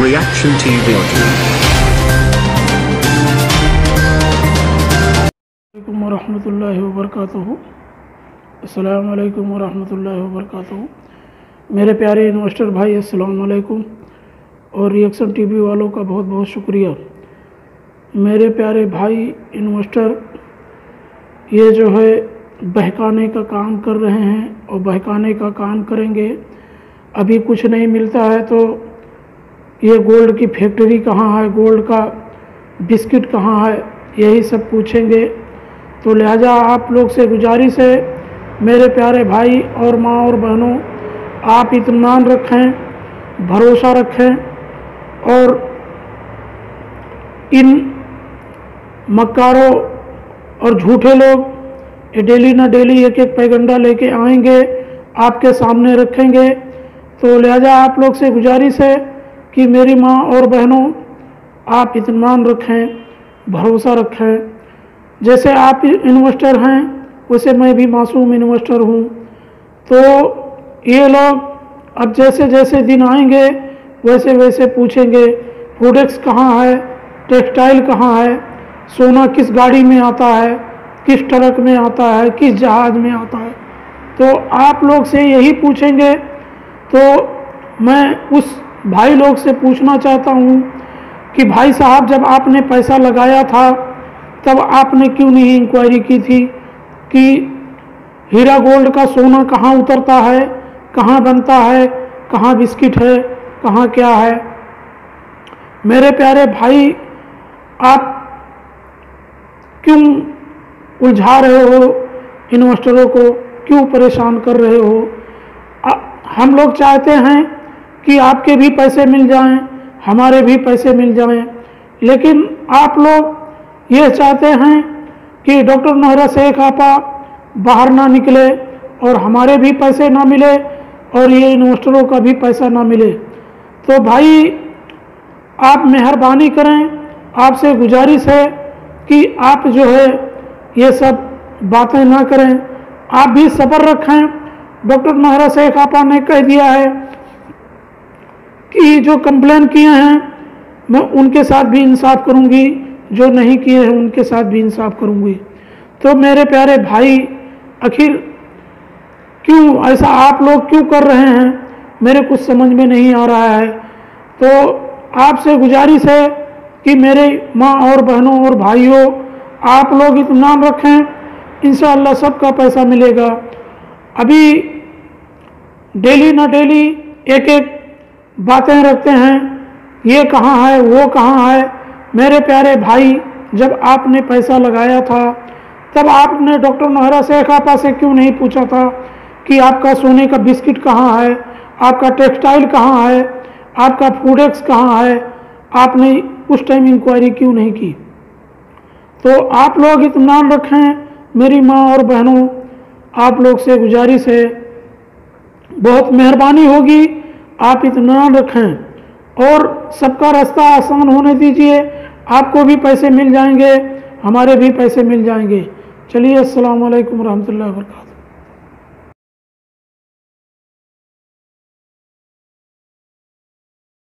Reaction TV Audio. अस्सलामुअलैकुम वरहमतुल्लाहि वबरकातुहू। अस्सलामुअलैकुम वरहमतुल्लाहि वबरकातुहू। मेरे प्यारे इन्वेस्टर भाई अस्सलामुअलैकुम, और रिएक्शन टीवी वालों का बहुत बहुत शुक्रिया। मेरे प्यारे भाई इन्वेस्टर, ये जो है बहकाने का काम कर रहे हैं और बहकाने का काम करेंगे। अभी कुछ नहीं मिलता है तो ये गोल्ड की फैक्ट्री कहाँ है, गोल्ड का बिस्किट कहाँ है, यही सब पूछेंगे। तो लिहाजा आप लोग से गुजारिश है मेरे प्यारे भाई और माँ और बहनों, आप इत्मीनान रखें, भरोसा रखें और इन मक्कारों और झूठे लोग ये डेली ना डेली एक एक पैगंडा लेके आएंगे, आपके सामने रखेंगे। तो लिहाजा आप लोग से गुजारिश है कि मेरी माँ और बहनों, आप इत्मीनान रखें, भरोसा रखें। जैसे आप इन्वेस्टर हैं वैसे मैं भी मासूम इन्वेस्टर हूँ। तो ये लोग अब जैसे जैसे दिन आएंगे वैसे वैसे पूछेंगे प्रोडक्ट्स कहाँ है, टेक्सटाइल कहाँ है, सोना किस गाड़ी में आता है, किस ट्रक में आता है, किस जहाज़ में आता है। तो आप लोग से यही पूछेंगे। तो मैं उस भाई लोग से पूछना चाहता हूँ कि भाई साहब, जब आपने पैसा लगाया था तब आपने क्यों नहीं इंक्वायरी की थी कि हीरा गोल्ड का सोना कहाँ उतरता है, कहाँ बनता है, कहाँ बिस्किट है, कहाँ क्या है। मेरे प्यारे भाई, आप क्यों उलझा रहे हो इन्वेस्टरों को, क्यों परेशान कर रहे हो। हम लोग चाहते हैं कि आपके भी पैसे मिल जाएं, हमारे भी पैसे मिल जाएं, लेकिन आप लोग ये चाहते हैं कि डॉक्टर नोहरा शेख आपा बाहर ना निकले और हमारे भी पैसे ना मिले और ये इन्वेस्टरों का भी पैसा ना मिले। तो भाई आप मेहरबानी करें, आपसे गुजारिश है कि आप जो है ये सब बातें ना करें, आप भी सब्र रखें। डॉक्टर नोहरा शेख आपा ने कह दिया है कि जो कंप्लेन किए हैं मैं उनके साथ भी इंसाफ करूंगी, जो नहीं किए हैं उनके साथ भी इंसाफ करूंगी। तो मेरे प्यारे भाई, आखिर क्यों ऐसा आप लोग क्यों कर रहे हैं, मेरे कुछ समझ में नहीं आ रहा है। तो आपसे गुजारिश है कि मेरे माँ और बहनों और भाइयों, आप लोग इत्मीनान रखें, इंशाअल्लाह सबका पैसा मिलेगा। अभी डेली ना डेली एक एक बातें रखते हैं, ये कहाँ है, वो कहाँ है। मेरे प्यारे भाई, जब आपने पैसा लगाया था तब आपने डॉक्टर नोहरा शेख आपा से क्यों नहीं पूछा था कि आपका सोने का बिस्किट कहाँ है, आपका टेक्सटाइल कहाँ है, आपका प्रोडक्ट्स कहाँ है। आपने उस टाइम इंक्वायरी क्यों नहीं की। तो आप लोग इत्मीनान रखें मेरी माँ और बहनों, आप लोग से गुजारिश है, बहुत मेहरबानी होगी, आप इत्मीनान रखें और सबका रास्ता आसान होने दीजिए। आपको भी पैसे मिल जाएंगे, हमारे भी पैसे मिल जाएंगे। चलिए, अस्सलाम वालेकुम रहमतुल्लाहि व बरकातहू।